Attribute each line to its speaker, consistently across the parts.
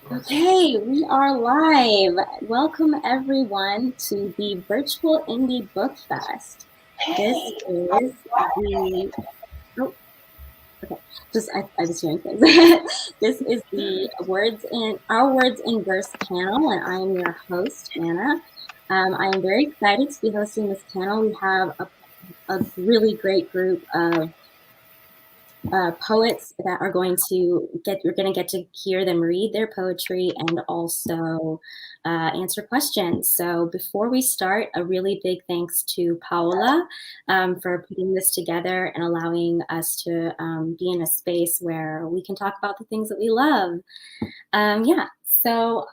Speaker 1: Okay, we are live. Welcome everyone to the Virtual Indie Book Fest. This is the oh, okay. I was hearing things. This is the Words in Verse panel, and I am your host, Anna. I am very excited to be hosting this panel. We have a really great group of poets that are you're going to get to hear them read their poetry and also answer questions. So before we start, a really big thanks to Paola for putting this together and allowing us to be in a space where we can talk about the things that we love. So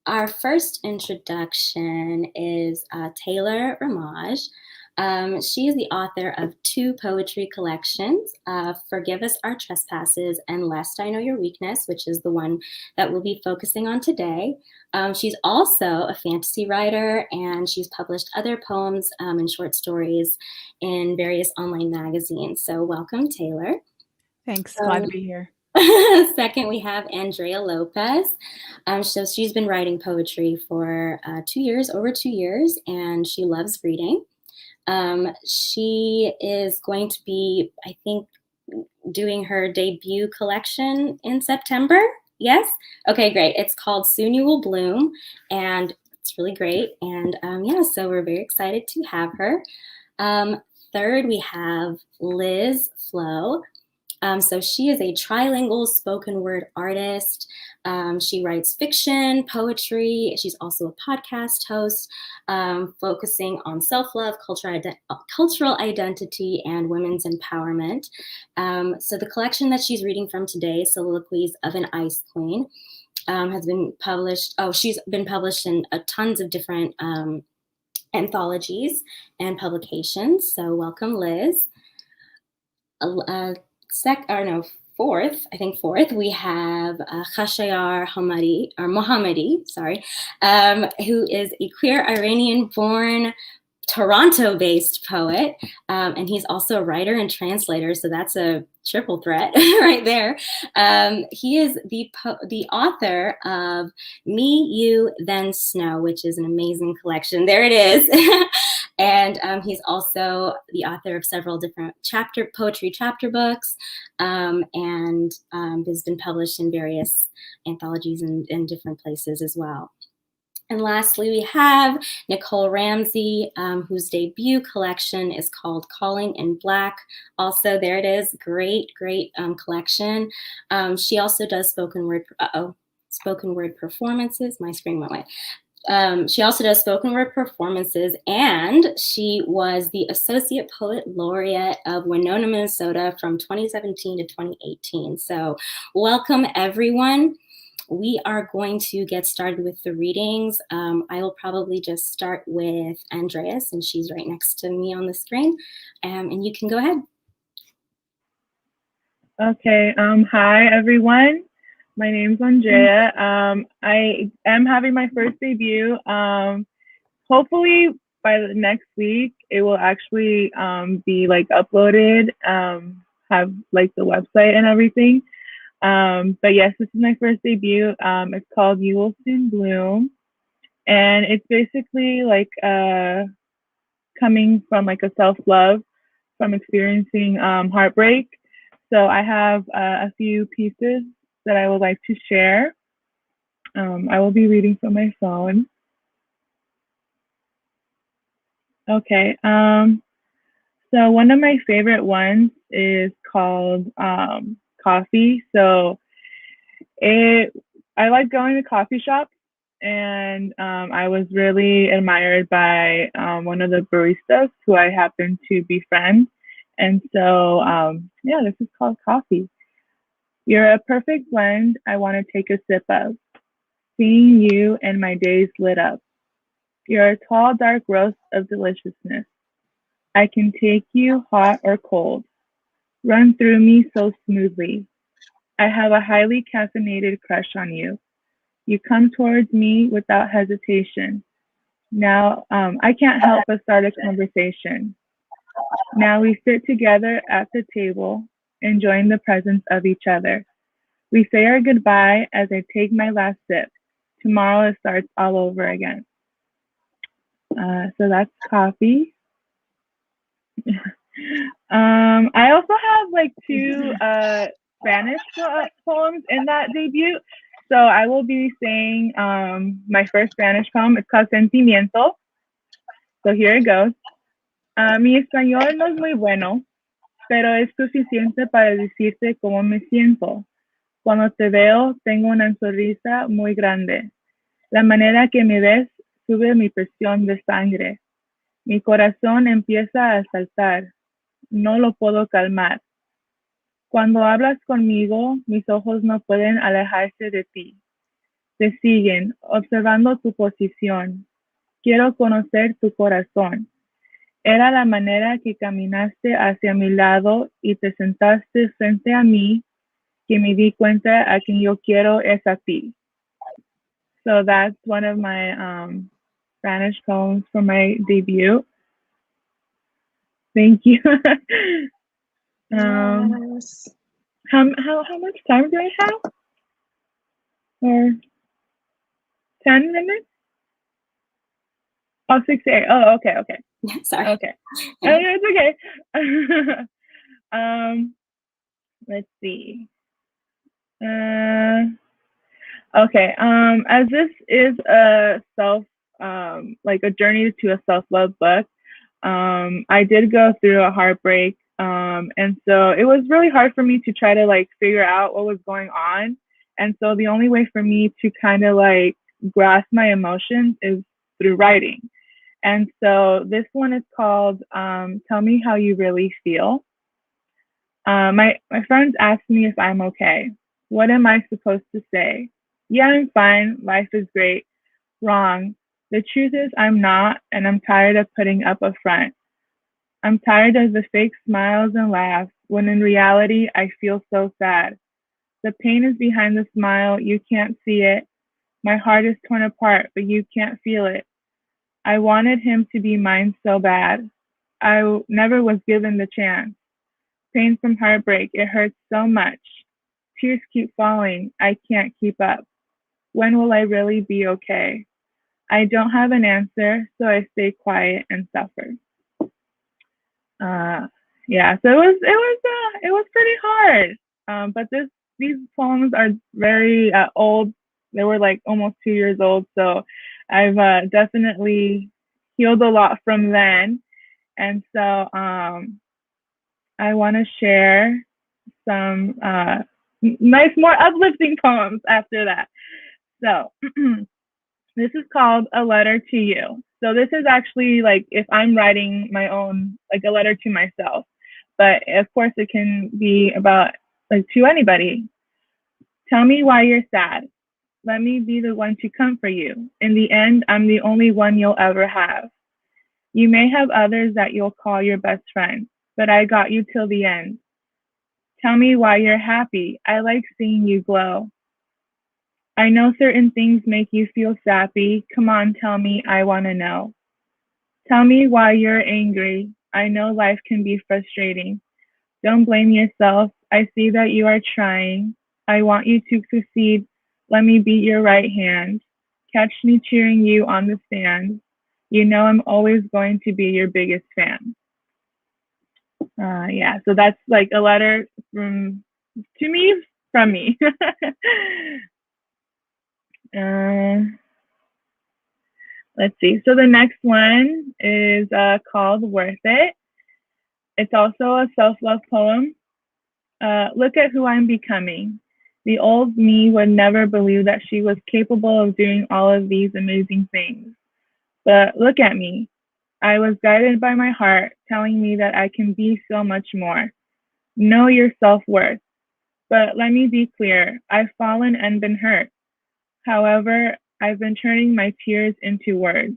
Speaker 1: our first introduction is Taylor Ramage. She is the author of 2 poetry collections, Forgive Us Our Trespasses and Lest I Know Your Weakness, which is the one that we'll be focusing on today. She's also a fantasy writer, and she's published other poems and short stories in various online magazines. So welcome, Taylor.
Speaker 2: Thanks. Glad to be here.
Speaker 1: Second, we have Andrea Lopez. So she's been writing poetry for over 2 years, and she loves reading. She is going to be, I think, doing her debut collection in September. Yes? Okay, great. It's called Soon You Will Bloom, and it's really great. And so we're very excited to have her. Third, we have Lysz Flo. So she is a trilingual spoken word artist. She writes fiction, poetry. She's also a podcast host, focusing on self-love, cultural identity, and women's empowerment. So the collection that she's reading from today, Soliloquies of an Ice Queen, has been published. She's been published in tons of different anthologies and publications. So welcome, Lysz. Fourth, we have Khashayar Mohammadi, who is a queer Iranian-born, Toronto-based poet, and he's also a writer and translator, so that's a triple threat right there. He is the author of Me, You, Then Snow, which is an amazing collection. There it is. And he's also the author of several different poetry chapter books, and has been published in various anthologies in different places as well. And lastly, we have Nicholle Ramsey, whose debut collection is called Calling in Black. Also, there it is. Great collection. She also does spoken word performances. My screen went away. She also does spoken word performances, and she was the Associate Poet Laureate of Winona, Minnesota from 2017 to 2018. So welcome, everyone. We are going to get started with the readings. I will probably just start with Andrea, since she's right next to me on the screen, and you can go ahead.
Speaker 3: Okay. Hi, everyone. My name's Andrea. I am having my first debut. Hopefully by the next week, it will actually be like uploaded, have like the website and everything. But yes, this is my first debut. It's called You Will Soon Bloom. And it's basically like coming from like a self-love from experiencing heartbreak. So I have a few pieces that I would like to share. I will be reading from my phone. Okay. So one of my favorite ones is called Coffee. So I like going to coffee shops, and I was really admired by one of the baristas who I happen to befriend. And so, this is called Coffee. You're a perfect blend I want to take a sip of. Seeing you and my days lit up. You're a tall, dark roast of deliciousness. I can take you hot or cold. Run through me so smoothly. I have a highly caffeinated crush on you. You come towards me without hesitation. Now, I can't help but start a conversation. Now we sit together at the table, enjoying the presence of each other. We say our goodbye as I take my last sip. Tomorrow it starts all over again. So that's coffee. I also have like two Spanish poems in that debut. So I will be saying my first Spanish poem. It's called Sentimiento. So here it goes. Mi español no es muy bueno, pero es suficiente para decirte cómo me siento. Cuando te veo, tengo una sonrisa muy grande. La manera que me ves sube mi presión de sangre. Mi corazón empieza a saltar. No lo puedo calmar. Cuando hablas conmigo, mis ojos no pueden alejarse de ti. Te siguen, observando tu posición. Quiero conocer tu corazón. Era la manera que caminaste hacia mi lado y te sentaste frente a mí que me di cuenta a quien yo quiero es a ti. So that's one of my Spanish poems for my debut. Thank you.
Speaker 4: Yes.
Speaker 3: How much time do I have? Or 10 minutes? Oh, 6 to 8. Oh, okay.
Speaker 1: Sorry.
Speaker 3: Okay. It's okay. Let's see. Okay. As this is a like a journey to a self-love book, I did go through a heartbreak. And so it was really hard for me to try to like figure out what was going on. And so the only way for me to kind of like grasp my emotions is through writing. And so this one is called Tell Me How You Really Feel. My friends ask me if I'm okay. What am I supposed to say? Yeah, I'm fine. Life is great. Wrong. The truth is I'm not, and I'm tired of putting up a front. I'm tired of the fake smiles and laughs, when in reality I feel so sad. The pain is behind the smile, you can't see it. My heart is torn apart, but you can't feel it. I wanted him to be mine so bad. I never was given the chance. Pain from heartbreak, it hurts so much. Tears keep falling, I can't keep up. When will I really be okay? I don't have an answer, so I stay quiet and suffer. Yeah, so it was pretty hard. But these poems are very old. They were like almost 2 years old, so I've definitely healed a lot from then. And so I want to share some nice, more uplifting poems after that. So this is called A Letter to You. So this is actually like if I'm writing my own, like a letter to myself. But of course it can be about like to anybody. Tell me why you're sad. Let me be the one to comfort you. In the end, I'm the only one you'll ever have. You may have others that you'll call your best friend, but I got you till the end. Tell me why you're happy. I like seeing you glow. I know certain things make you feel sappy. Come on, tell me, I want to know. Tell me why you're angry. I know life can be frustrating. Don't blame yourself. I see that you are trying. I want you to succeed. Let me be your right hand. Catch me cheering you on the stand. You know I'm always going to be your biggest fan. Yeah, so that's like a letter to me from me. Let's see. So the next one is called Worth It. It's also a self-love poem. Look at who I'm becoming. The old me would never believe that she was capable of doing all of these amazing things. But look at me. I was guided by my heart, telling me that I can be so much more. Know your self-worth. But let me be clear, I've fallen and been hurt. However, I've been turning my tears into words,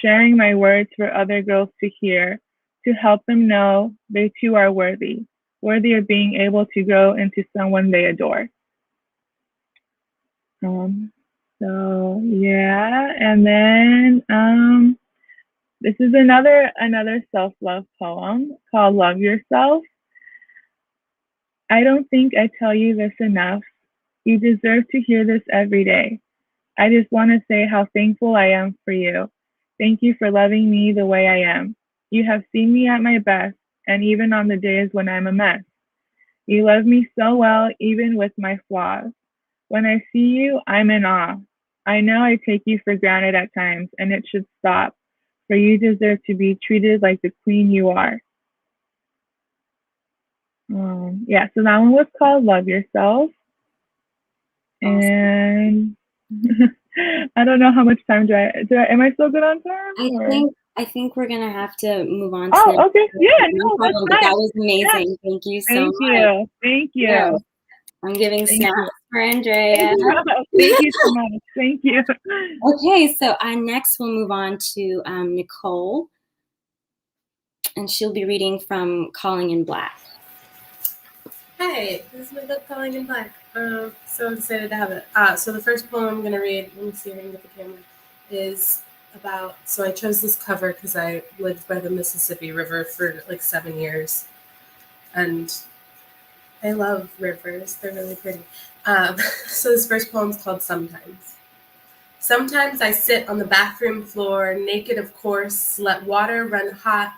Speaker 3: sharing my words for other girls to hear, to help them know they too are worthy of being able to grow into someone they adore. So yeah, and then this is another self-love poem called Love Yourself. I don't think I tell you this enough. You deserve to hear this every day. I just want to say how thankful I am for you. Thank you for loving me the way I am. You have seen me at my best, and even on the days when I'm a mess. You love me so well, even with my flaws. When I see you, I'm in awe. I know I take you for granted at times, and it should stop, for you deserve to be treated like the queen you are. Yeah, so that one was called Love Yourself.
Speaker 1: Awesome.
Speaker 3: And I don't know how much time am I still good on time?
Speaker 1: I think we're gonna have to move on
Speaker 3: Oh,
Speaker 1: to
Speaker 3: okay. Yeah, no, that's
Speaker 1: problem,
Speaker 3: fine.
Speaker 1: but that was amazing.
Speaker 3: Yeah.
Speaker 1: Thank you so
Speaker 3: Thank
Speaker 1: much.
Speaker 3: you. Thank you.
Speaker 1: Yes. I'm giving
Speaker 3: Thank
Speaker 1: snaps
Speaker 3: you.
Speaker 1: for Andrea.
Speaker 3: Thank you so much. Thank you.
Speaker 1: Okay, so next we'll move on to Nicholle, and she'll be reading from Calling in Black.
Speaker 4: Hey, this is my book, Calling in Black. So excited to have it. So the first poem I'm going to read, let me see if I can get the camera, is about, so I chose this cover because I lived by the Mississippi River for like 7 years. And I love rivers. They're really pretty. So this first poem is called Sometimes. Sometimes I sit on the bathroom floor, naked of course, let water run hot,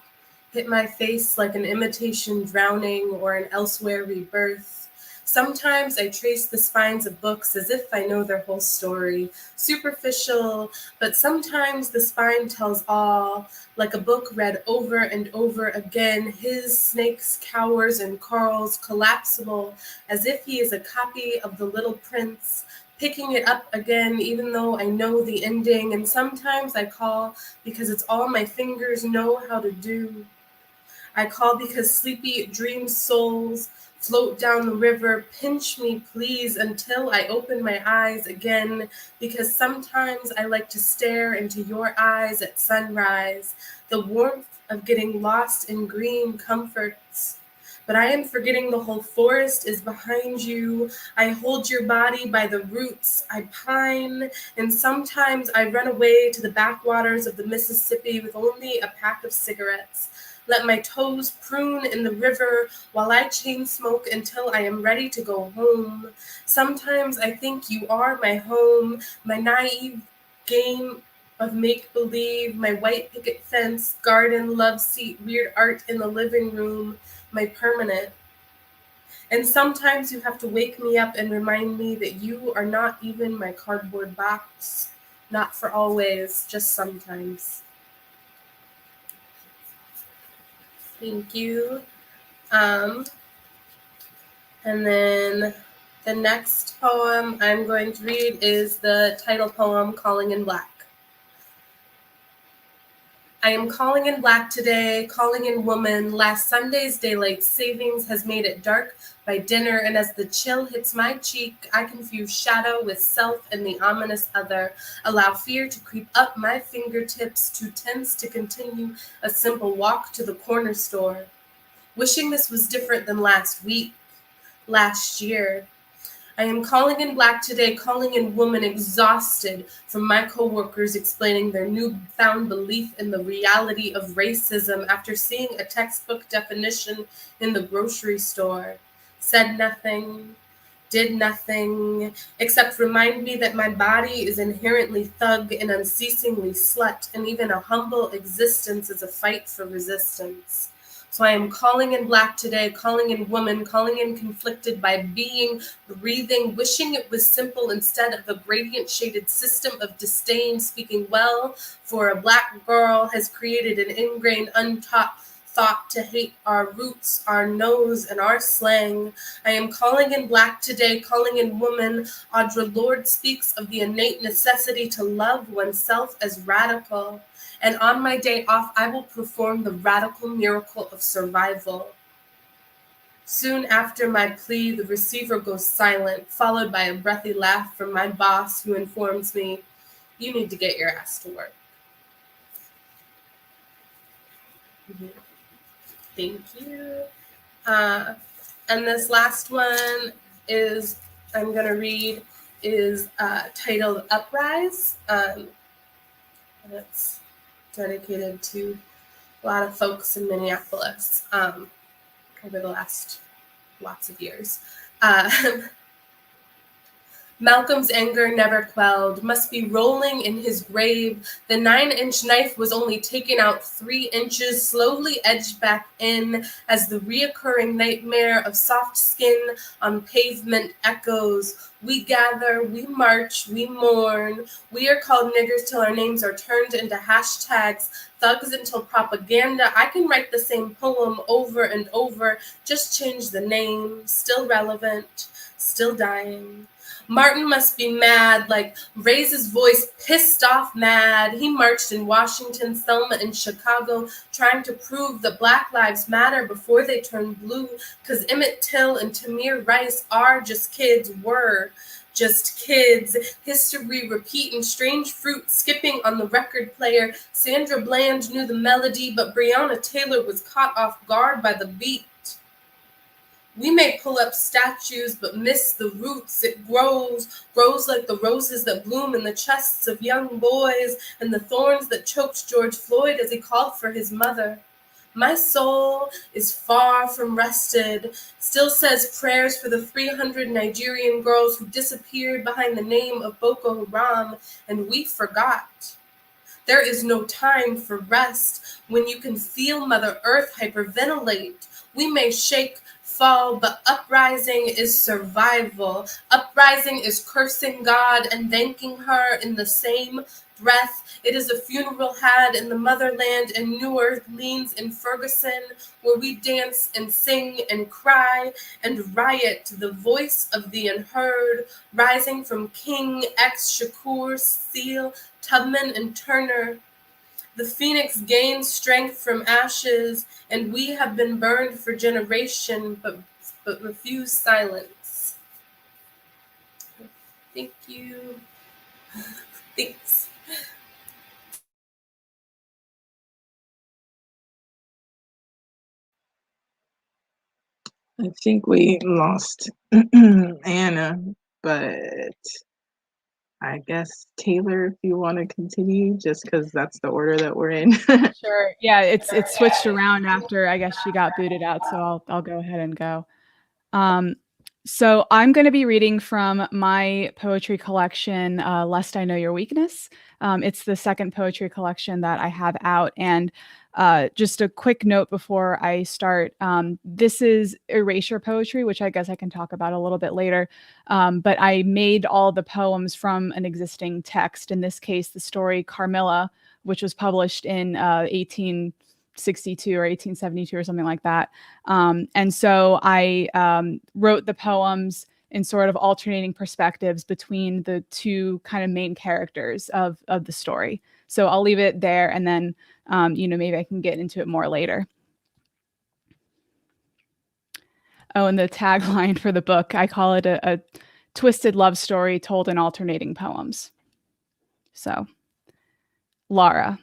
Speaker 4: hit my face like an imitation drowning or an elsewhere rebirth. Sometimes I trace the spines of books as if I know their whole story, superficial, but sometimes the spine tells all, like a book read over and over again. His snakes cowers and curls, collapsible, as if he is a copy of The Little Prince, picking it up again, even though I know the ending. And sometimes I call because it's all my fingers know how to do. I call because sleepy dream souls float down the river. Pinch me, please, until I open my eyes again, because sometimes I like to stare into your eyes at sunrise, the warmth of getting lost in green comforts. But I am forgetting the whole forest is behind you. I hold your body by the roots. I pine, and sometimes I run away to the backwaters of the Mississippi with only a pack of cigarettes. Let my toes prune in the river while I chain smoke until I am ready to go home. Sometimes I think you are my home, my naive game of make-believe, my white picket fence, garden, love seat, weird art in the living room, my permanent. And sometimes you have to wake me up and remind me that you are not even my cardboard box, not for always, just sometimes. Thank you. And then the next poem I'm going to read is the title poem, Calling in Black. I am calling in black today, calling in woman. Last Sunday's daylight savings has made it dark by dinner, and as the chill hits my cheek, I confuse shadow with self and the ominous other, allow fear to creep up my fingertips, too tense to continue a simple walk to the corner store. Wishing this was different than last week, last year. I am calling in black today, calling in woman, exhausted from my coworkers explaining their newfound belief in the reality of racism after seeing a textbook definition in the grocery store. Said nothing, did nothing, except remind me that my body is inherently thug and unceasingly slut, and even a humble existence is a fight for resistance. So I am calling in black today, calling in woman, calling in conflicted by being, breathing, wishing it was simple instead of a gradient-shaded system of disdain, speaking well for a black girl has created an ingrained, untaught thought to hate our roots, our nose, and our slang. I am calling in black today, calling in woman. Audre Lorde speaks of the innate necessity to love oneself as radical. And on my day off, I will perform the radical miracle of survival. Soon after my plea, the receiver goes silent, followed by a breathy laugh from my boss, who informs me, you need to get your ass to work. Thank you. And this last one is, I'm going to read, is titled Uprise. And it's dedicated to a lot of folks in Minneapolis over the last lots of years. Malcolm's anger never quelled, must be rolling in his grave. The 9-inch knife was only taken out 3 inches, slowly edged back in as the reoccurring nightmare of soft skin on pavement echoes. We gather, we march, we mourn. We are called niggers till our names are turned into hashtags, thugs until propaganda. I can write the same poem over and over, just change the name, still relevant, still dying. Martin must be mad, like raise his voice, pissed off mad. He marched in Washington, Selma, and Chicago, trying to prove that Black Lives Matter before they turned blue, because Emmett Till and Tamir Rice are just kids, were just kids. History repeating, strange fruit skipping on the record player. Sandra Bland knew the melody, but Breonna Taylor was caught off guard by the beat. We may pull up statues, but miss the roots. It grows like the roses that bloom in the chests of young boys and the thorns that choked George Floyd as he called for his mother. My soul is far from rested, still says prayers for the 300 Nigerian girls who disappeared behind the name of Boko Haram, and we forgot. There is no time for rest when you can feel Mother Earth hyperventilate. We may shake, fall, but uprising is survival. Uprising is cursing God and thanking her in the same breath. It is a funeral had in the motherland in New Orleans in Ferguson, where we dance and sing and cry and riot, the voice of the unheard, rising from King X, Shakur, Seal, Tubman, and Turner. The phoenix gains strength from ashes, and we have been burned for generation, but refuse silence. Thank you. Thanks.
Speaker 5: I think we lost Anna, but I guess Taylor, if you want to continue, just because that's the order that we're in.
Speaker 2: Sure. Yeah, it's switched around after I guess she got booted out, so I'll go ahead and go. So I'm going to be reading from my poetry collection, Lest I Know Your Weakness. It's the second poetry collection that I have out. And just a quick note before I start, this is erasure poetry, which I guess I can talk about a little bit later. But I made all the poems from an existing text, in this case, the story Carmilla, which was published in 1862 or 1872 or something like that. And so I wrote the poems in sort of alternating perspectives between the two kind of main characters of the story. So I'll leave it there, and then maybe I can get into it more later. Oh, and the tagline for the book, I call it a twisted love story told in alternating poems. So, Lara.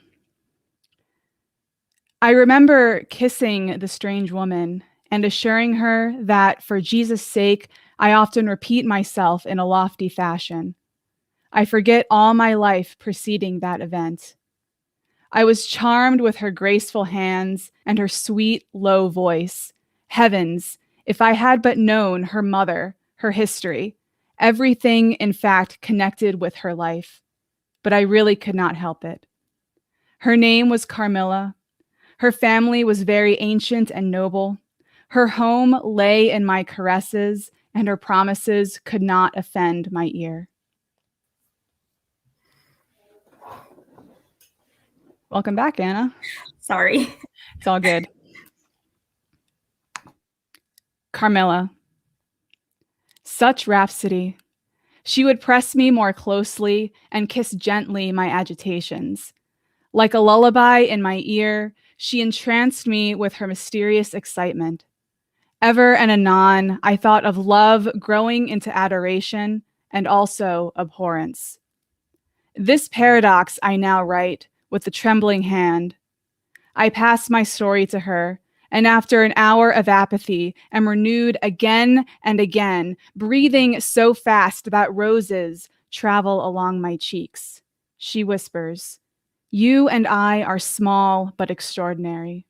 Speaker 2: I remember kissing the strange woman and assuring her that for Jesus' sake, I often repeat myself in a lofty fashion. I forget all my life preceding that event. I was charmed with her graceful hands and her sweet, low voice. Heavens, if I had but known her mother, her history, everything, in fact, connected with her life. But I really could not help it. Her name was Carmilla. Her family was very ancient and noble. Her home lay in my caresses, and her promises could not offend my ear. Welcome back, Anna.
Speaker 1: Sorry.
Speaker 2: It's all good. Carmilla. Such rhapsody. She would press me more closely and kiss gently my agitations. Like a lullaby in my ear, she entranced me with her mysterious excitement. Ever and anon, I thought of love growing into adoration and also abhorrence. This paradox I now write with a trembling hand. I pass my story to her, and after an hour of apathy, am renewed again and again, breathing so fast that roses travel along my cheeks. She whispers, "You and I are small but extraordinary."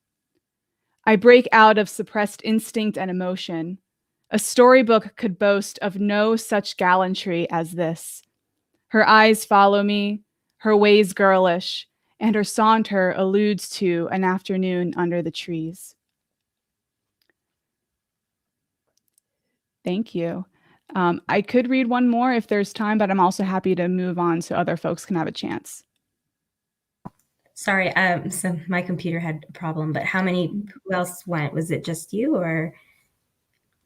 Speaker 2: I break out of suppressed instinct and emotion. A storybook could boast of no such gallantry as this. Her eyes follow me, her ways girlish, and her saunter alludes to an afternoon under the trees. Thank you. I could read one more if there's time, but I'm also happy to move on so other folks can have a chance.
Speaker 1: Sorry, so my computer had a problem, but who else went? Was it just you or?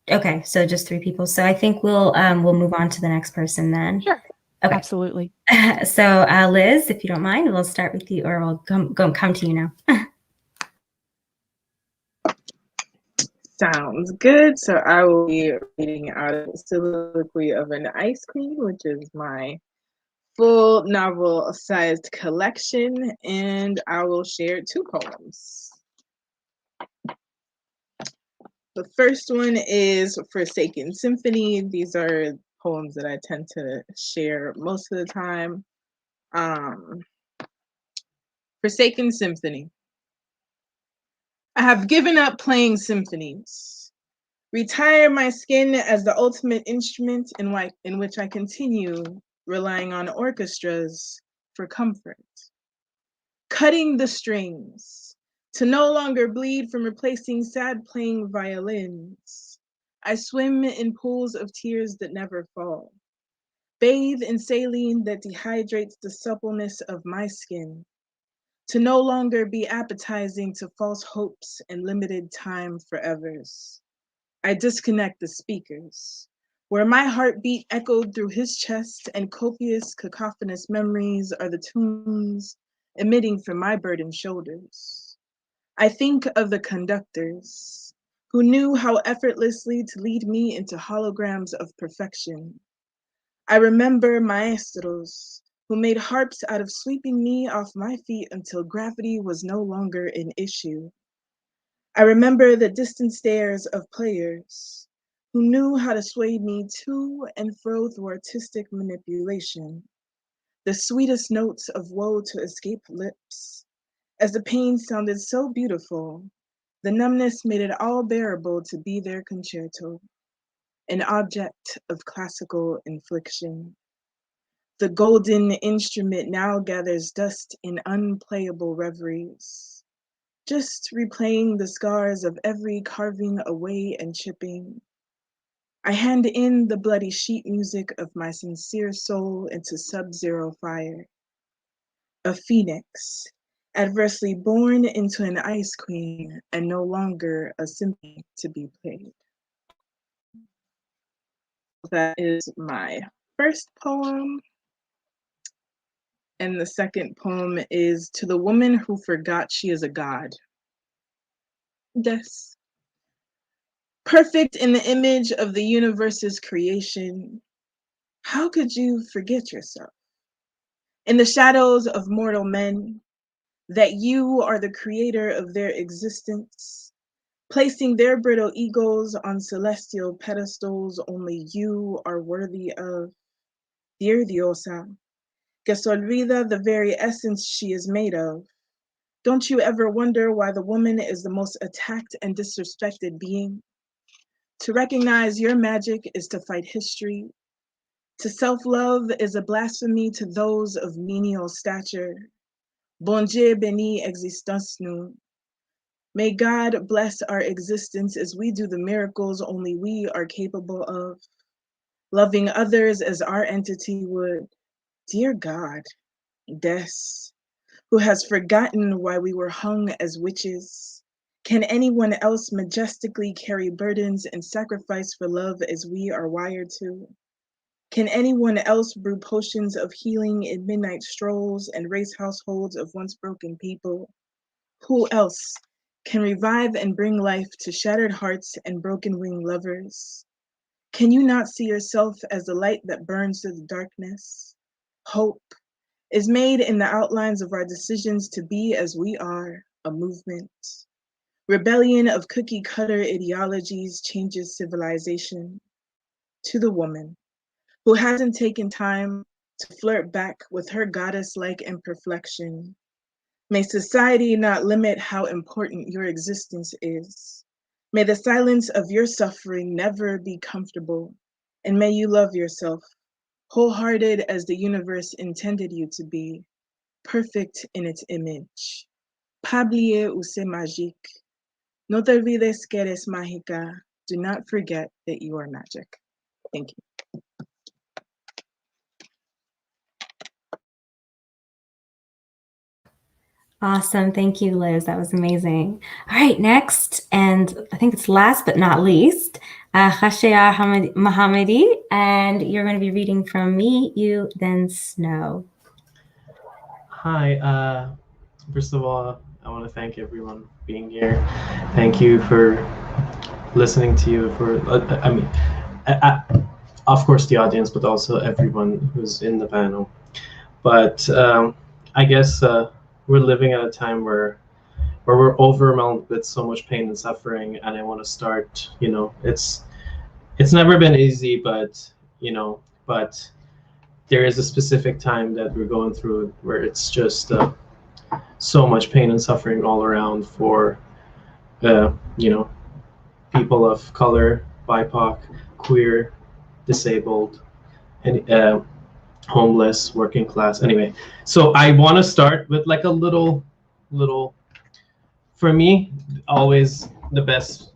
Speaker 1: Okay, so just 3 people. So I think we'll move on to the next person then.
Speaker 2: Sure.
Speaker 1: Okay.
Speaker 2: Absolutely.
Speaker 1: So Liz, if you don't mind, we'll start with you, or we'll come to you now.
Speaker 5: Sounds good. So I will be reading out of Soliloquy of an Ice Queen, which is my full novel-sized collection, and I will share 2 poems. The first one is Forsaken Symphony. These are poems that I tend to share most of the time. Forsaken Symphony. I have given up playing symphonies. Retire my skin as the ultimate instrument in which I continue relying on orchestras for comfort. Cutting the strings, to no longer bleed from replacing sad playing violins. I swim in pools of tears that never fall. Bathe in saline that dehydrates the suppleness of my skin. To no longer be appetizing to false hopes and limited time forevers. I disconnect the speakers, where my heartbeat echoed through his chest and copious cacophonous memories are the tunes emitting from my burdened shoulders. I think of the conductors who knew how effortlessly to lead me into holograms of perfection. I remember maestros who made harps out of sweeping me off my feet until gravity was no longer an issue. I remember the distant stares of players who knew how to sway me to and fro through artistic manipulation. The sweetest notes of woe to escape lips. As the pain sounded so beautiful, the numbness made it all bearable to be their concerto, an object of classical infliction. The golden instrument now gathers dust in unplayable reveries, just replaying the scars of every carving away and chipping. I hand in the bloody sheet music of my sincere soul into sub-zero fire. A phoenix, adversely born into an ice queen and no longer a symphony to be played. That is my first poem. And the second poem is To the Woman Who Forgot She is a God. Des. Perfect in the image of the universe's creation, how could you forget yourself? In the shadows of mortal men, that you are the creator of their existence, placing their brittle egos on celestial pedestals only you are worthy of. Dear Diosa, que se olvida the very essence she is made of. Don't you ever wonder why the woman is the most attacked and disrespected being? To recognize your magic is to fight history. To self-love is a blasphemy to those of menial stature. Bon Dieu béni existence nous. May God bless our existence as we do the miracles only we are capable of. Loving others as our entity would. Dear God, Des, who has forgotten why we were hung as witches? Can anyone else majestically carry burdens and sacrifice for love as we are wired to? Can anyone else brew potions of healing in midnight strolls and raise households of once broken people? Who else can revive and bring life to shattered hearts and broken winged lovers? Can you not see yourself as the light that burns through the darkness? Hope is made in the outlines of our decisions to be as we are, a movement. Rebellion of cookie cutter ideologies changes civilization. To the woman who hasn't taken time to flirt back with her goddess-like imperfection. May society not limit how important your existence is. May the silence of your suffering never be comfortable, and may you love yourself, wholehearted as the universe intended you to be, perfect in its image. Pablie use magique. No te olvides que eres mágica. Do not forget that you are magic. Thank you.
Speaker 1: Awesome. Thank you, Liz. That was amazing. All right, next, and I think it's last but not least, Khashayar Mohammadi, and you're going to be reading from Me, You, Then Snow.
Speaker 6: Hi. First of all, I want to thank everyone for being here. Thank you for listening to you. Of course, the audience, but also everyone who's in the panel. But I guess we're living at a time where we're overwhelmed with so much pain and suffering, and I want to start. It's never been easy, but there is a specific time that we're going through where it's just so much pain and suffering all around for people of color, BIPOC, queer, disabled, and homeless, working class. Anyway, so I want to start with like a little. For me, always the best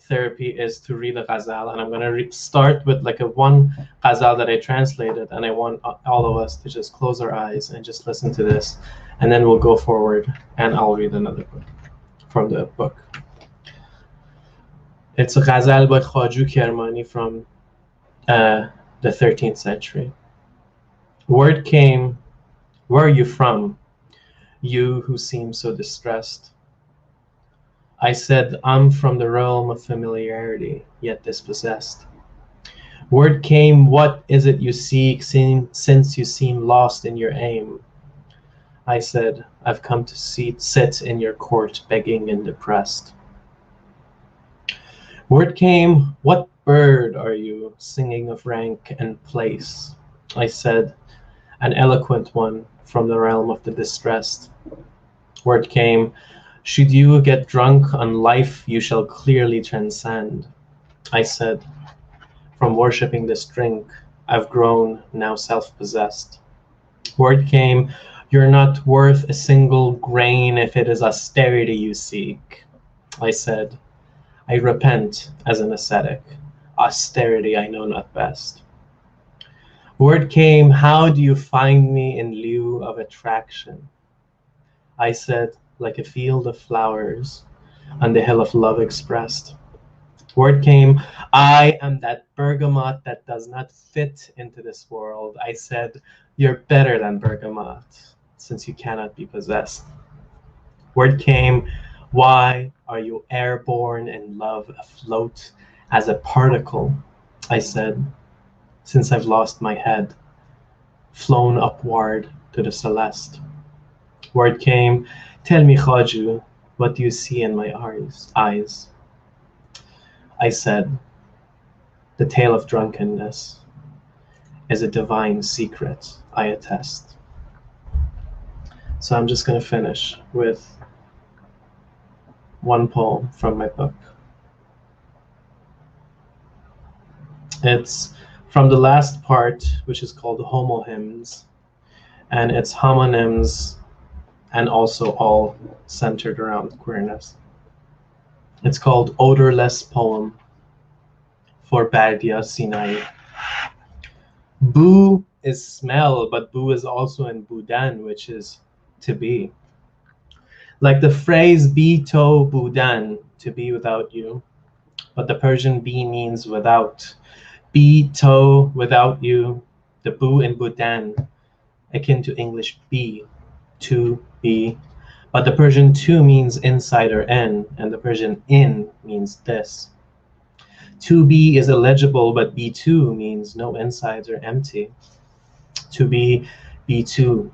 Speaker 6: therapy is to read a ghazal, and I'm going to start with like one ghazal that I translated, and I want all of us to just close our eyes and just listen to this, and then we'll go forward and I'll read another book from the book. It's a ghazal by Khaju Kermani from the 13th century. Word came, where are you from, you who seem so distressed? I said, I'm from the realm of familiarity, yet dispossessed. Word came, what is it you seek, since you seem lost in your aim? I said, I've come to sit in your court, begging and depressed. Word came, what bird are you, singing of rank and place? I said, an eloquent one from the realm of the distressed. Word came, should you get drunk on life, you shall clearly transcend. I said, from worshipping this drink, I've grown now self-possessed. Word came, you're not worth a single grain if it is austerity you seek. I said, I repent as an ascetic. Austerity I know not best. Word came, how do you find me in lieu of attraction? I said, like a field of flowers on the hill of love expressed. Word came, I am that bergamot that does not fit into this world. I said, you're better than bergamot, since you cannot be possessed. Word came, why are you airborne and love afloat as a particle? I said, since I've lost my head, flown upward to the celeste. Word came, tell me, Khaju, what do you see in my eyes? I said, the tale of drunkenness is a divine secret, I attest. So I'm just going to finish with one poem from my book. It's from the last part, which is called Homo Hymns, and it's homonyms and also all centered around queerness. It's called Odorless Poem for Bardia Sinai. Boo is smell, but boo is also in Budan, which is to be. Like the phrase be to Budan, to be without you, but the Persian be means without. Be to without you, the boo in Budan, akin to English be, to be. But the Persian to means inside or in, and the Persian in means this. To be is illegible, but be to means no insides or empty. To be to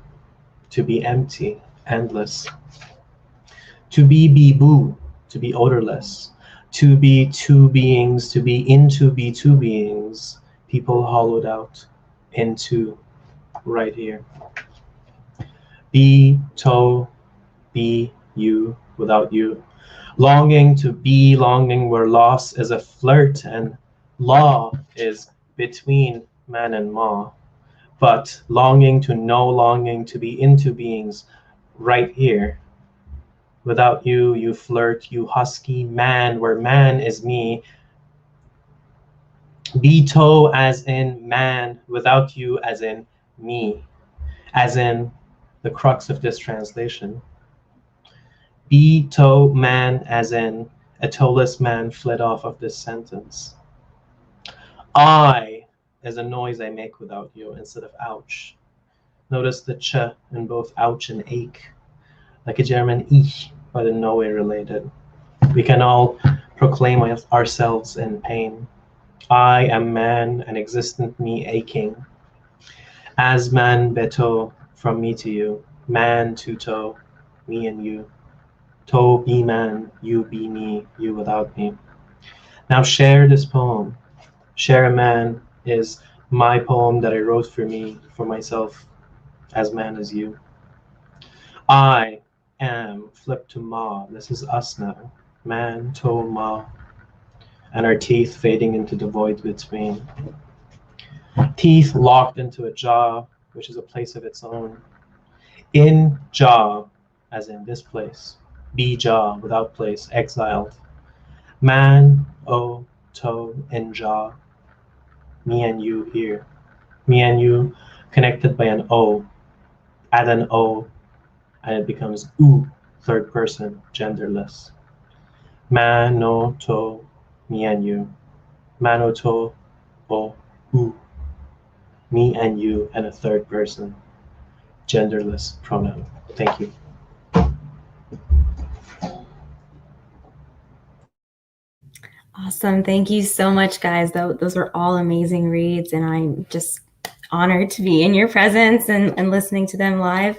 Speaker 6: be empty, endless. To be boo, to be odorless. To be two beings, to be into be two beings, people hollowed out into right here. Be to be you without you. Longing to be, longing where loss is a flirt and law is between man and ma. But longing to know, longing to be into beings right here. Without you, you flirt, you husky man, where man is me. Beto as in man, without you as in me, as in the crux of this translation. Beto man as in a toeless man fled off of this sentence. I is a noise I make without you instead of ouch. Notice the ch in both ouch and ache, like a German ich, but in no way related. We can all proclaim ourselves in pain. I am man, an existent me aching. As man beto, from me to you. Man to toe, me and you. Toe be man, you be me, you without me. Now share this poem. Share a man is my poem that I wrote for me, for myself, as man as you. I am flipped to ma. This is us now. Man, toe, ma. And our teeth fading into the void between. Teeth locked into a jaw, which is a place of its own. In jaw, as in this place. Be jaw, without place, exiled. Man, oh, toe, in jaw. Me and you here. Me and you connected by an O. Add an O, and it becomes oo, third person, genderless. Man, no, to, me and you. Mano, to, o, oo. Me and you, and a third person, genderless pronoun. Thank you.
Speaker 1: Awesome. Thank you so much, guys. Those were all amazing reads, and I'm just honored to be in your presence and listening to them live.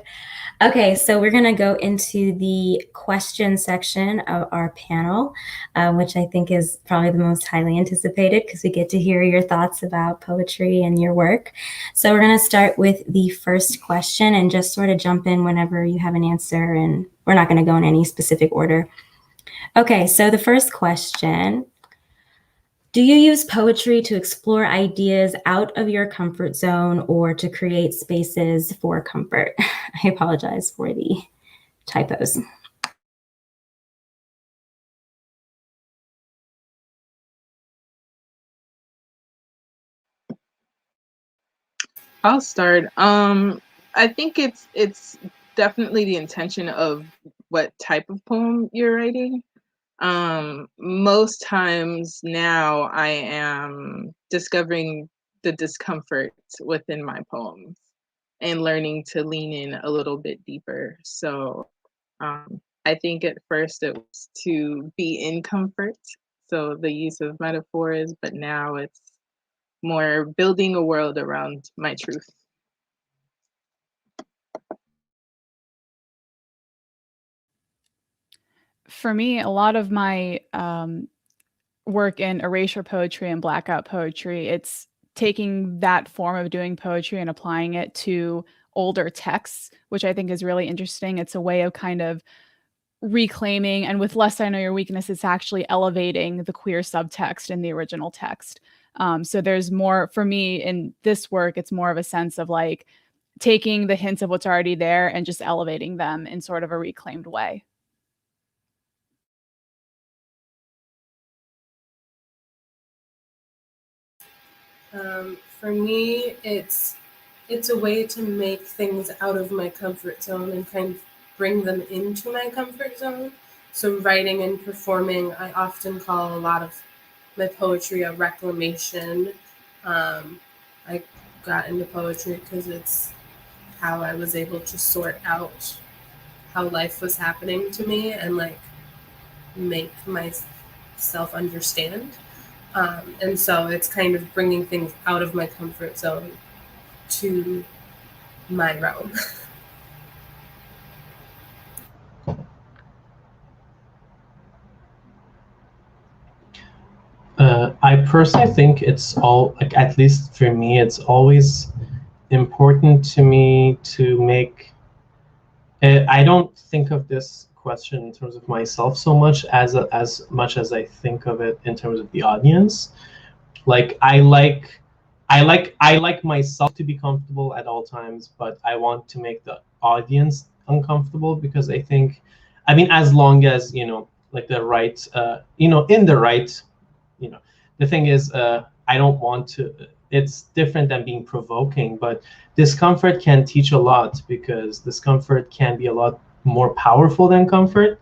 Speaker 1: Okay, so we're going to go into the question section of our panel, which I think is probably the most highly anticipated because we get to hear your thoughts about poetry and your work. So we're going to start with the first question and just sort of jump in whenever you have an answer, and we're not going to go in any specific order. Okay, so the first question: do you use poetry to explore ideas out of your comfort zone or to create spaces for comfort? I apologize for the typos.
Speaker 5: I'll start. I think it's definitely the intention of what type of poem you're writing. Most times now I am discovering the discomfort within my poems and learning to lean in a little bit deeper. So I think at first it was to be in comfort, so the use of metaphors, but now it's more building a world around my truth.
Speaker 2: For me, a lot of my work in erasure poetry and blackout poetry, it's taking that form of doing poetry and applying it to older texts, which I think is really interesting. It's a way of kind of reclaiming, and with Less I Know Your Weakness, it's actually elevating the queer subtext in the original text. So there's more, for me in this work, it's more of a sense of like taking the hints of what's already there and just elevating them in sort of a reclaimed way.
Speaker 4: For me, it's a way to make things out of my comfort zone and kind of bring them into my comfort zone. So writing and performing, I often call a lot of my poetry a reclamation. I got into poetry because it's how I was able to sort out how life was happening to me and like make myself understand. And so it's kind of bringing things out of my comfort zone to my realm.
Speaker 6: I personally think it's all, like, at least for me, it's always important to me to make, I don't think of this question in terms of myself so much as much as I think of it in terms of the audience. Like I like myself to be comfortable at all times, but I want to make the audience uncomfortable, because I think, I mean, as long as, you know, like the right, you know, in the right, you know, the thing is, I don't want to, it's different than being provoking, but discomfort can teach a lot, because discomfort can be a lot more powerful than comfort,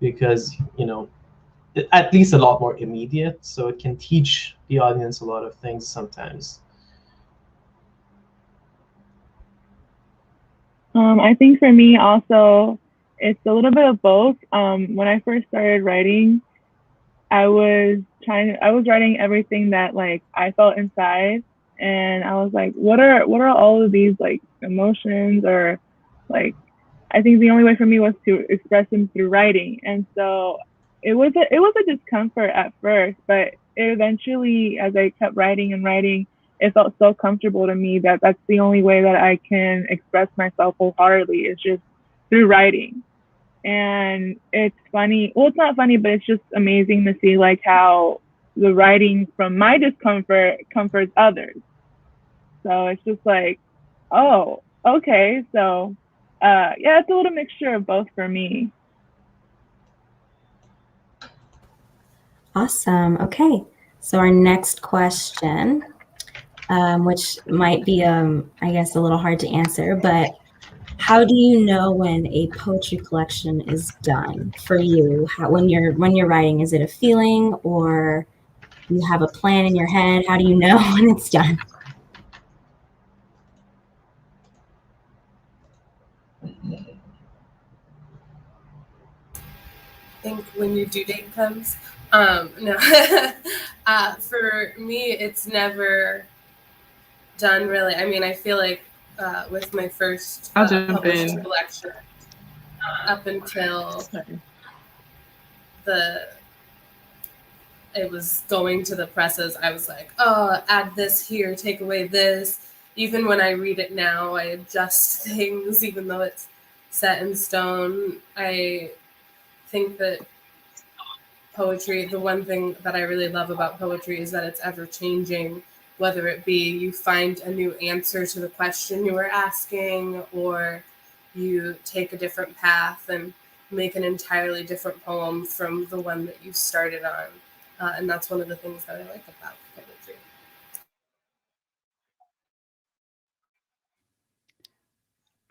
Speaker 6: because, you know, at least a lot more immediate, so it can teach the audience a lot of things sometimes.
Speaker 3: I think for me also, it's a little bit of both. When I first started writing, I was writing everything that like I felt inside, and I was like, what are all of these like emotions, or like, I think the only way for me was to express them through writing. And so it was a discomfort at first, but eventually, as I kept writing and writing, it felt so comfortable to me that that's the only way that I can express myself wholeheartedly, is just through writing. And it's funny, well, it's not funny, but it's just amazing to see like how the writing from my discomfort comforts others. So it's just like, oh, okay. So yeah, it's a little mixture of both for me.
Speaker 1: Awesome. Okay. So our next question, which might be, I guess, a little hard to answer, but how do you know when a poetry collection is done for you? When you're writing, is it a feeling, or you have a plan in your head? How do you know when it's done?
Speaker 4: Think when your due date comes. No, for me, it's never done really. I mean, I feel like with my first published collection, up until it was going to the presses, I was like, oh, add this here, take away this. Even when I read it now, I adjust things, even though it's set in stone. I think that poetry, the one thing that I really love about poetry is that it's ever changing, whether it be you find a new answer to the question you were asking, or you take a different path and make an entirely different poem from the one that you started on. And that's one of the things that I like about poetry.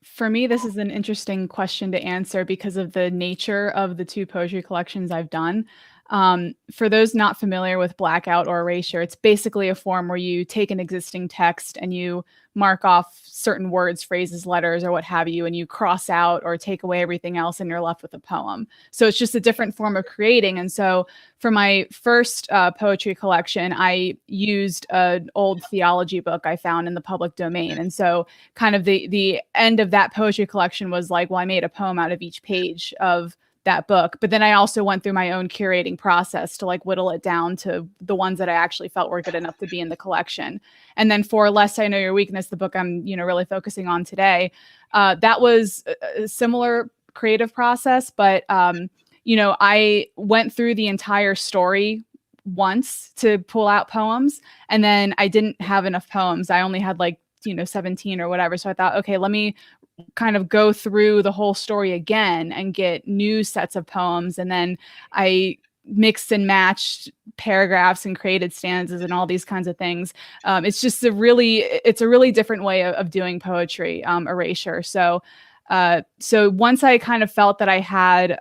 Speaker 2: For me, this is an interesting question to answer because of the nature of the two poetry collections I've done. For those not familiar with blackout or erasure, it's basically a form where you take an existing text and you mark off certain words, phrases, letters, or what have you, and you cross out or take away everything else, and you're left with a poem. So it's just a different form of creating. And so for my first poetry collection, I used an old theology book I found in the public domain. And so kind of the end of that poetry collection was like, well, I made a poem out of each page of that book. But then I also went through my own curating process to like whittle it down to the ones that I actually felt were good enough to be in the collection. And then for Lest I Know Your Weakness, the book I'm, really focusing on today, that was a similar creative process. But, I went through the entire story once to pull out poems, and then I didn't have enough poems. I only had 17 or whatever. So I thought, okay, let me kind of go through the whole story again and get new sets of poems. And then I mixed and matched paragraphs and created stanzas and all these kinds of things. It's a really different way of doing poetry, erasure. So once I kind of felt that I had,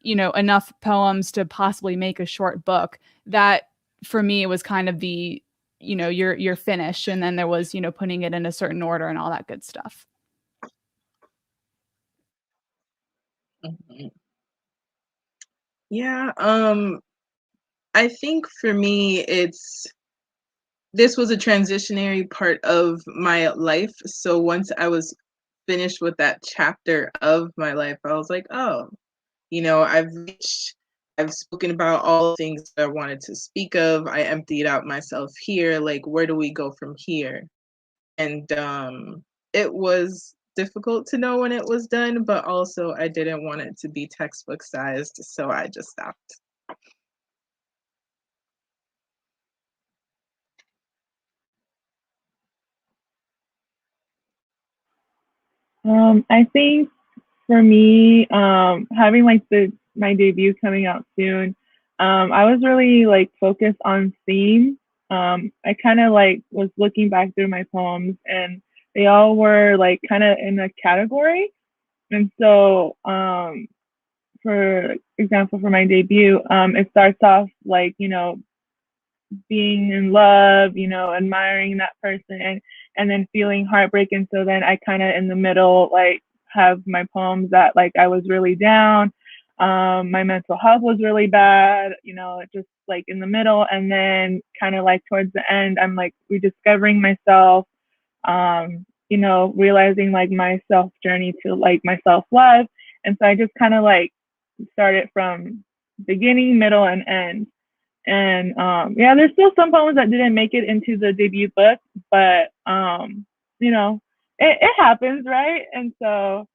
Speaker 2: enough poems to possibly make a short book, that for me was kind of the, you're finished. And then there was, putting it in a certain order and all that good stuff.
Speaker 5: Yeah, I think for me, this was a transitionary part of my life. So once I was finished with that chapter of my life, I was like, oh, I've spoken about all the things that I wanted to speak of. I emptied out myself here. Like, where do we go from here? And it was difficult to know when it was done, but also I didn't want it to be textbook sized, so I just stopped.
Speaker 3: I think for me, having like my debut coming out soon, I was really like focused on theme. I kind of like was looking back through my poems, and they all were like kind of in a category. And so, for example, for my debut, it starts off like, being in love, admiring that person, and then feeling heartbreak. And so then I kind of in the middle, like, have my poems that like I was really down. My mental health was really bad, just like in the middle. And then kind of like towards the end, I'm like rediscovering myself, realizing like my self journey to like my self love. And so I just kind of like started from beginning, middle, and end. And yeah, there's still some poems that didn't make it into the debut book, but it happens, right? And so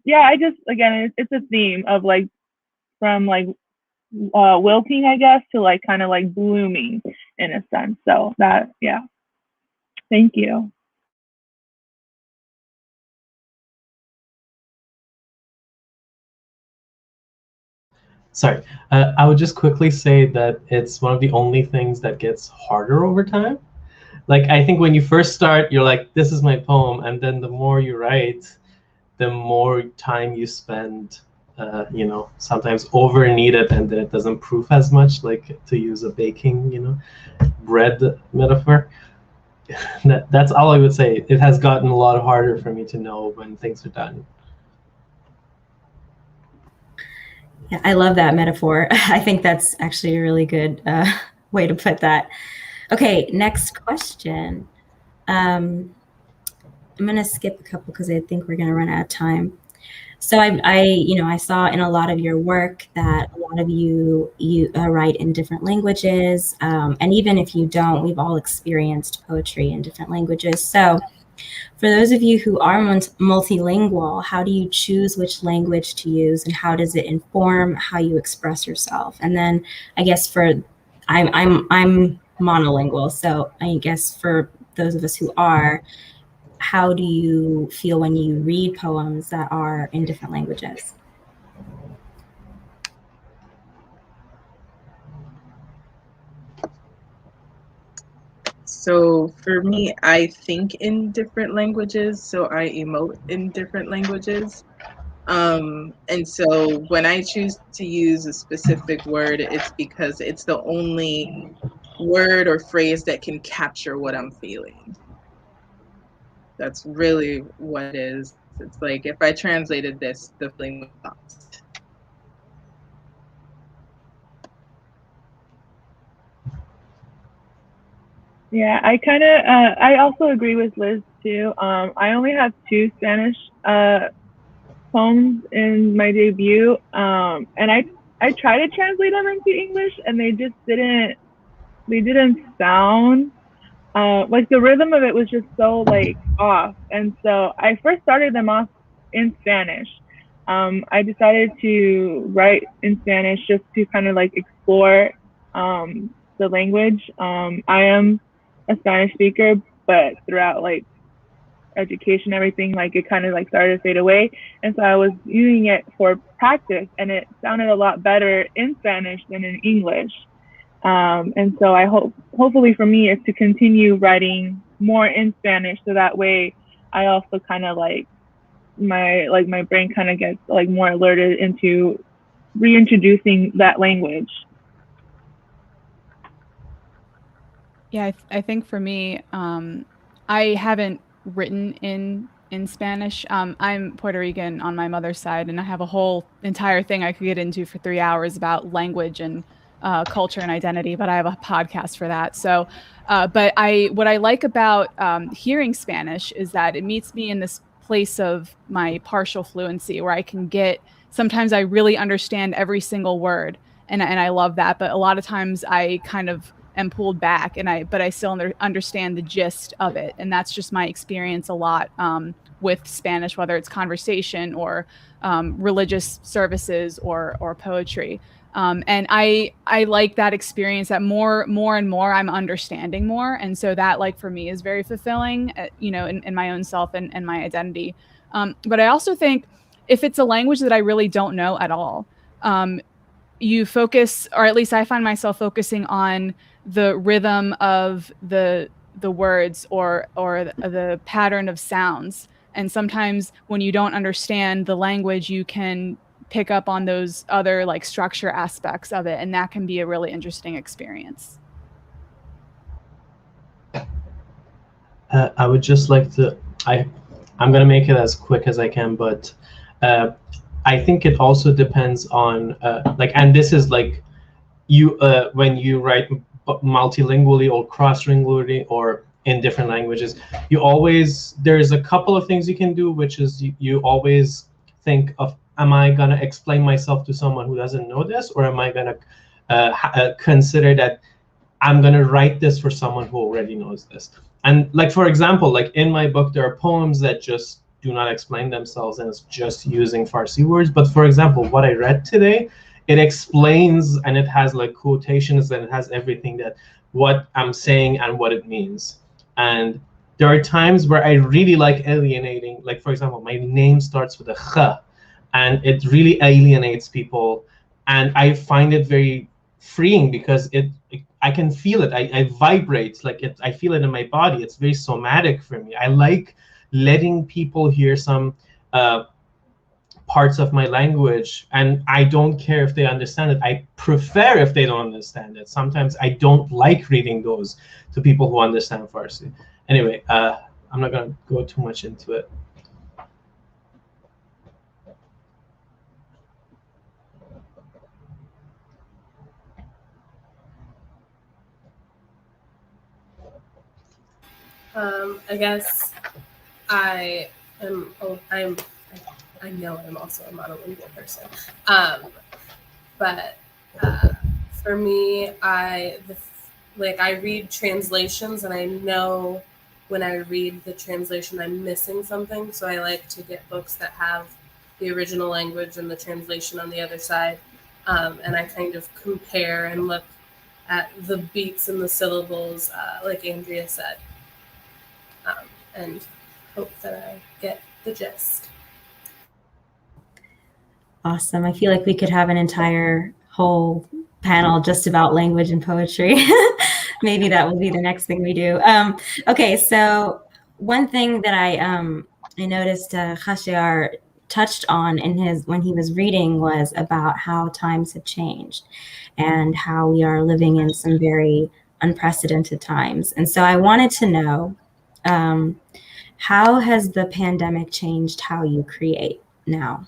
Speaker 3: yeah, I just again, it's a theme of like from like wilting, I guess, to like kind of like blooming in a sense. So that, yeah. Thank you.
Speaker 6: Sorry, I would just quickly say that it's one of the only things that gets harder over time. Like, I think when you first start, you're like, this is my poem. And then the more you write, the more time you spend, sometimes over knead it, and then it doesn't proof as much, like to use a baking, bread metaphor. That's all I would say. It has gotten a lot harder for me to know when things are done.
Speaker 1: Yeah, I love that metaphor. I think that's actually a really good way to put that. Okay, next question. I'm going to skip a couple because I think we're going to run out of time. So I saw in a lot of your work that a lot of you write in different languages, and even if you don't, we've all experienced poetry in different languages. So for those of you who are multilingual, how do you choose which language to use, and how does it inform how you express yourself? And then I guess I'm monolingual, so I guess for those of us who are, how do you feel when you read poems that are in different languages?
Speaker 5: So for me, I think in different languages, so I emote in different languages. And so when I choose to use a specific word, it's because it's the only word or phrase that can capture what I'm feeling. That's really what it is. It's like if I translated this, the feeling was lost.
Speaker 3: Yeah, I also agree with Liz too. I only have 2 Spanish poems in my debut, and I tried to translate them into English, and they didn't sound like the rhythm of it was just so like off. And so I first started them off in Spanish. I decided to write in Spanish just to kind of like explore the language. I am a Spanish speaker, but throughout like education, everything, like it kind of like started to fade away. And so I was using it for practice, and it sounded a lot better in Spanish than in English. And so hopefully for me, is to continue writing more in Spanish, so that way I also kind of like my brain kind of gets like more alerted into reintroducing that language.
Speaker 2: Yeah, I think for me, I haven't written in Spanish. I'm Puerto Rican on my mother's side, and I have a whole entire thing I could get into for 3 hours about language and culture and identity, but I have a podcast for that. So, but what I like about hearing Spanish is that it meets me in this place of my partial fluency, where I can sometimes I really understand every single word, and I love that. But a lot of times I kind of am pulled back, but I still understand the gist of it. And that's just my experience a lot with Spanish, whether it's conversation or religious services or poetry. And I like that experience, that more and more I'm understanding more. And so that, like, for me is very fulfilling, in my own self and my identity. But I also think if it's a language that I really don't know at all, you focus, or at least I find myself focusing on the rhythm of the words or the pattern of sounds. And sometimes when you don't understand the language, you can pick up on those other, like, structure aspects of it, and that can be a really interesting experience.
Speaker 6: I would just like to, I'm gonna make it as quick as I can, but I think it also depends on and this is like you when you write multilingually or cross-lingually or in different languages, there's a couple of things you can do, which is you always think of, am I gonna explain myself to someone who doesn't know this, or am I gonna consider that I'm gonna write this for someone who already knows this? And like, for example, like in my book, there are poems that just do not explain themselves and it's just using Farsi words. But for example, what I read today, it explains, and it has like quotations, and it has everything, that what I'm saying and what it means. And there are times where I really like alienating, like for example, my name starts with a kh, and it really alienates people. And I find it very freeing because I can feel it. I vibrate, like I feel it in my body. It's very somatic for me. I like letting people hear some parts of my language, and I don't care if they understand it. I prefer if they don't understand it. Sometimes I don't like reading those to people who understand Farsi. Anyway, I'm not gonna go too much into it.
Speaker 4: I guess I know I'm also a monolingual person. But for me, I read translations, and I know when I read the translation I'm missing something. So I like to get books that have the original language and the translation on the other side. And I kind of compare and look at the beats and the syllables, like Andrea said. And hope that I get the gist.
Speaker 1: Awesome. I feel like we could have an entire whole panel just about language and poetry. Maybe that will be the next thing we do. Okay, so one thing that I noticed Khashayar touched on when he was reading was about how times have changed and how we are living in some very unprecedented times. And so I wanted to know, how has the pandemic changed how you create now?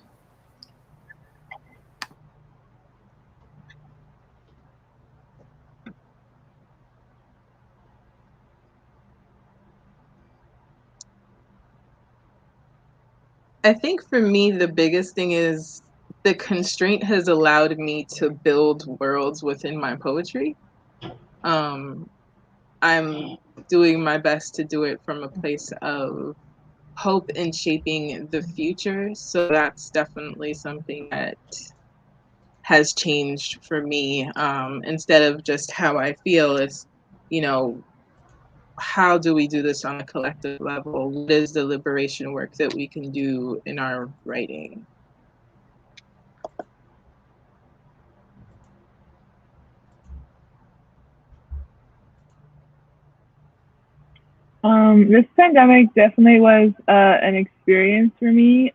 Speaker 5: I think for me, the biggest thing is the constraint has allowed me to build worlds within my poetry. I'm doing my best to do it from a place of hope and shaping the future. So that's definitely something that has changed for me. Instead of just how I feel, it's, how do we do this on a collective level? What is the liberation work that we can do in our writing?
Speaker 3: This pandemic definitely was an experience for me.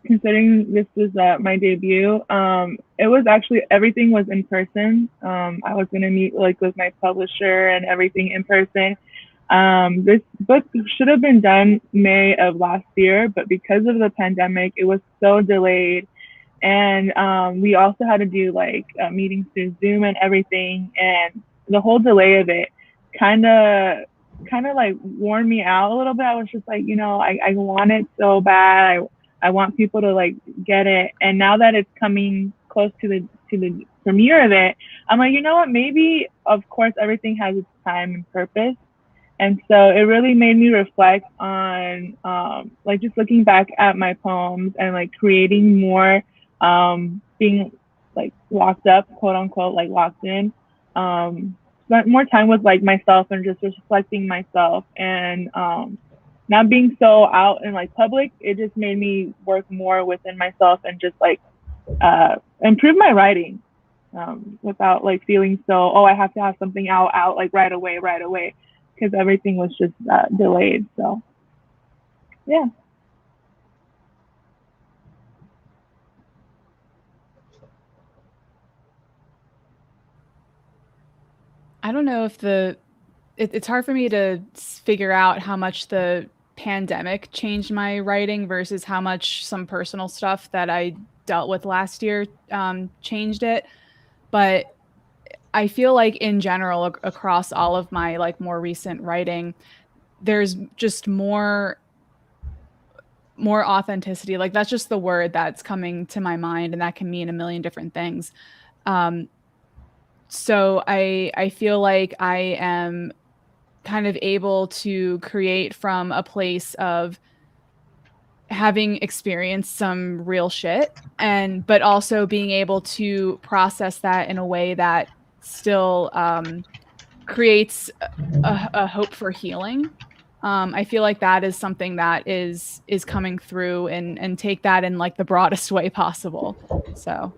Speaker 3: Considering this was my debut, it was actually, everything was in person. I was going to meet with my publisher and everything in person. This book should have been done May of last year, but because of the pandemic, it was so delayed. And we also had to do meetings through Zoom and everything. And the whole delay of it kind of worn me out a little bit. I was just I want it so bad. I want people to get it. And now that it's coming close to the premiere of it, I'm like, you know what, maybe, of course, everything has its time and purpose. And so it really made me reflect on like just looking back at my poems and like creating more, being like locked up, quote unquote, like locked in, spent more time with like myself and just reflecting myself, and not being so out in like public. It just made me work more within myself and just like improve my writing, without like feeling so, oh, I have to have something out like right away, because everything was just delayed. So yeah.
Speaker 2: I don't know if it's hard for me to figure out how much the pandemic changed my writing versus how much some personal stuff that I dealt with last year changed it. But I feel like in general, across all of my like more recent writing, there's just more authenticity. Like that's just the word that's coming to my mind, and that can mean a million different things. So I feel like I am kind of able to create from a place of having experienced some real shit, but also being able to process that in a way that still creates a hope for healing. I feel like that is something that is coming through, and take that in like the broadest way possible. So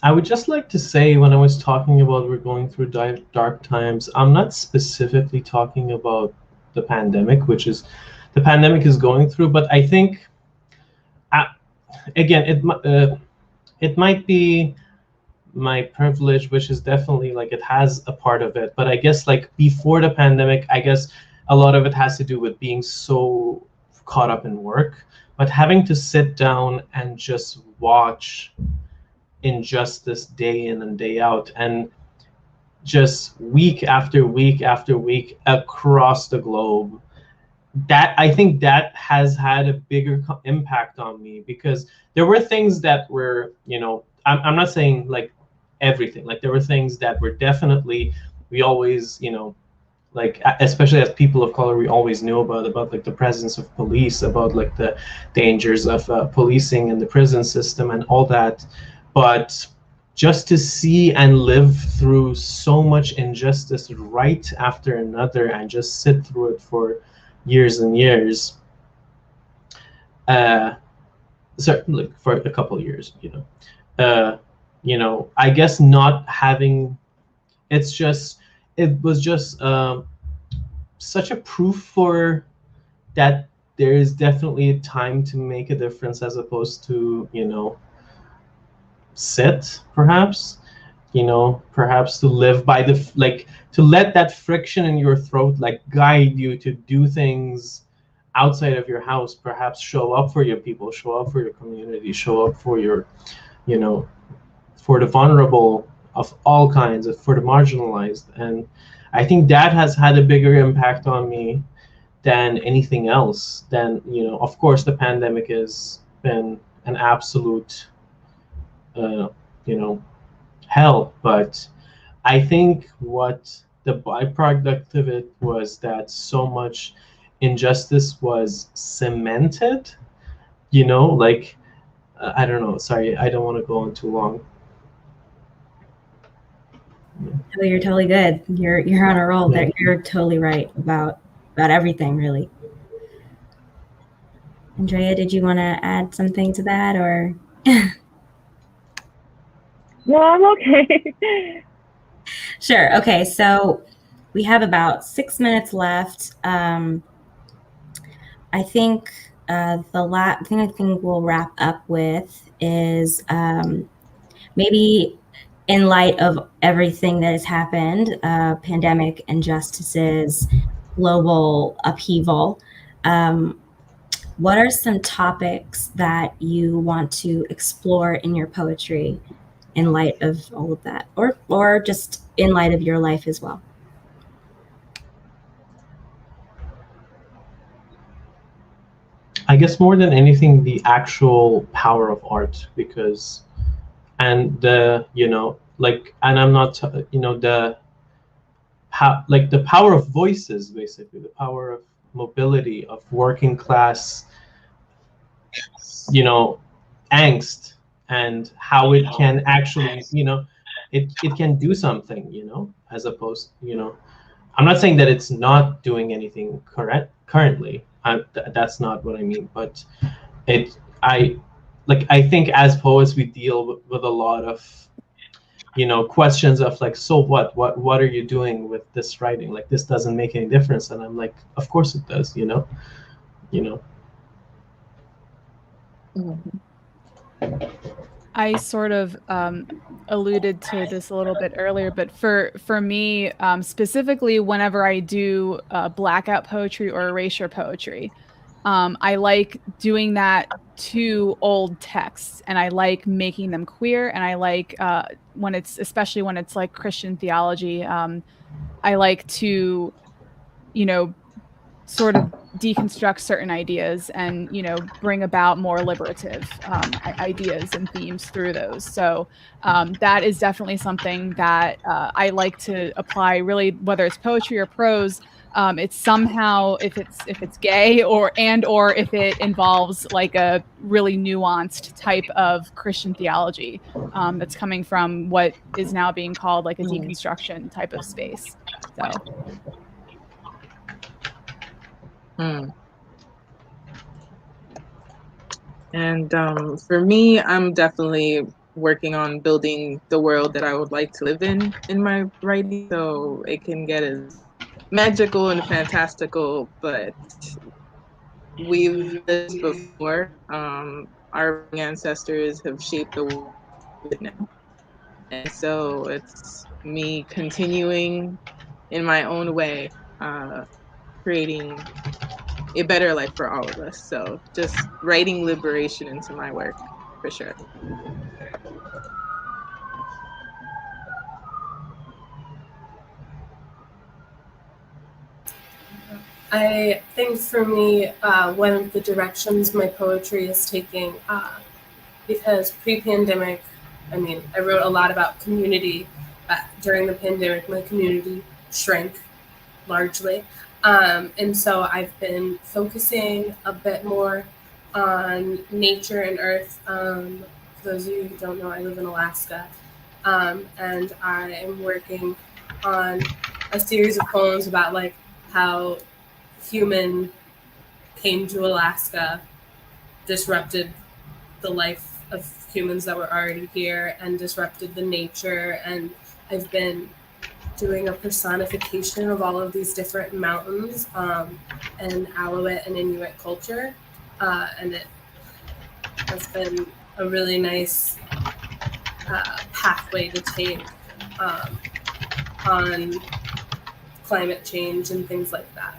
Speaker 6: I would just like to say, when I was talking about we're going through dark times, I'm not specifically talking about the pandemic, which is the pandemic is going through, but I think, again, it might be my privilege, which is definitely like it has a part of it, but I guess like before the pandemic, I guess a lot of it has to do with being so caught up in work, but having to sit down and just watch injustice day in and day out, and just week after week after week across the globe, that I think that has had a bigger impact on me, because there were things that were, I'm not saying like everything, like there were things that were definitely, we always, like especially as people of color, we always knew about like the presence of police, about like the dangers of policing and the prison system and all that. But just to see and live through so much injustice right after another, and just sit through it for years and years, certainly for a couple of years, I guess not having, it was just such a proof for that there is definitely a time to make a difference, as opposed to, sit, perhaps, perhaps to live by to let that friction in your throat like guide you to do things outside of your house, perhaps show up for your people, show up for your community, show up for your, for the vulnerable of all kinds, for the marginalized. And I think that has had a bigger impact on me than anything else. Then, of course, the pandemic has been an absolute hell, but I think what the byproduct of it was that so much injustice was cemented, like I don't know, sorry, I don't want to go on too long.
Speaker 1: Oh, you're totally good. You're on a roll. Yeah. You're totally right about everything, really. Andrea, did you want to add something to that, or?
Speaker 3: No, I'm okay.
Speaker 1: Sure. Okay, so we have about 6 minutes left. I think the last thing I think we'll wrap up with is maybe, in light of everything that has happened, pandemic, injustices, global upheaval, what are some topics that you want to explore in your poetry in light of all of that, or just in light of your life as well?
Speaker 6: guess more than anything, the actual power of art, because, and the, you know, like, and I'm not, you know, like the power of voices, basically, the power of mobility, of working class, you know, angst, and how it can actually, you know, it can do something, you know, as opposed, you know, I'm not saying that it's not doing anything currently. That's not what I mean. But I think as poets we deal with a lot of, you know, questions of like, so what are you doing with this writing? Like, this doesn't make any difference. And I'm like, of course it does. You know.
Speaker 5: Mm-hmm.
Speaker 2: I sort of alluded to this a little bit earlier, but for me, specifically, whenever I do blackout poetry or erasure poetry, I like doing that to old texts, and I like making them queer, and I like when it's, especially when it's like Christian theology, I like to, you know, sort of deconstruct certain ideas and, you know, bring about more liberative ideas and themes through those. So that is definitely something that I like to apply, really, whether it's poetry or prose. It's somehow, if it's gay or if it involves like a really nuanced type of Christian theology that's coming from what is now being called like a deconstruction type of space. So.
Speaker 5: And for me, I'm definitely working on building the world that I would like to live in my writing, so it can get as magical and fantastical, but we've lived before. Our ancestors have shaped the world now, and so it's me continuing in my own way, creating a better life for all of us. So just writing liberation into my work, for sure.
Speaker 4: I think for me, one of the directions my poetry is taking, because pre-pandemic, I mean, I wrote a lot about community. During the pandemic, my community shrank largely. And so I've been focusing a bit more on nature and earth. For those of you who don't know, I live in Alaska. And I am working on a series of poems about like how human came to Alaska, disrupted the life of humans that were already here, and disrupted the nature. And I've been doing a personification of all of these different mountains and Alouette and Inuit culture. And it has been a really nice pathway to take on climate change and things like that.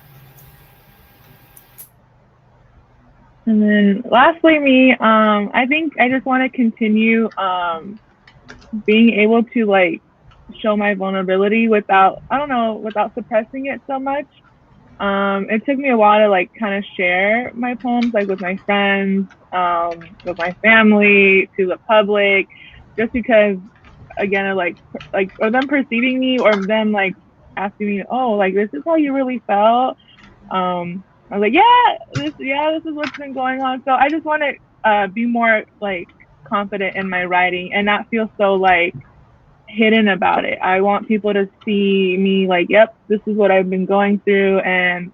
Speaker 3: And then lastly, me, I think I just want to continue being able to like show my vulnerability without suppressing it so much. It took me a while to like kind of share my poems like with my friends, with my family, to the public, just because again, like or them perceiving me or them like asking me, oh, like this is how you really felt. I was like, this is what's been going on. So I just want to be more like confident in my writing and not feel so like hidden about it. I want people to see me like, yep, this is what I've been going through, and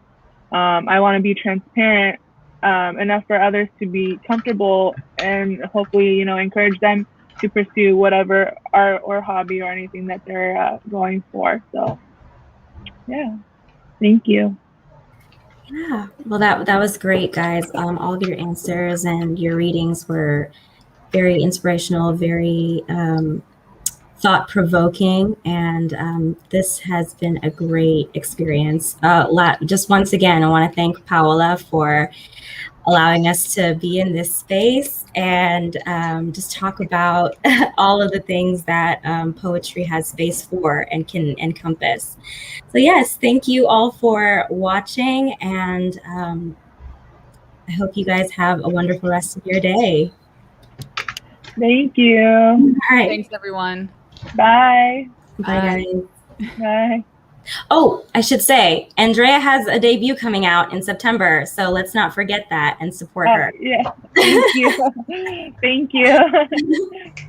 Speaker 3: I want to be transparent enough for others to be comfortable and hopefully, you know, encourage them to pursue whatever art or hobby or anything that they're going for. So, yeah, thank you.
Speaker 1: Yeah, well, that was great, guys. All of your answers and your readings were very inspirational, very thought-provoking, and this has been a great experience. Just once again, I want to thank Paola for allowing us to be in this space and just talk about all of the things that poetry has space for and can encompass. So yes, thank you all for watching, and I hope you guys have a wonderful rest of your day.
Speaker 3: Thank you.
Speaker 1: All right.
Speaker 2: Thanks, everyone.
Speaker 3: Bye.
Speaker 1: Bye, guys.
Speaker 3: Bye.
Speaker 1: Oh, I should say, Andrea has a debut coming out in September, so let's not forget that and support her.
Speaker 3: Yeah. Thank you. Thank you.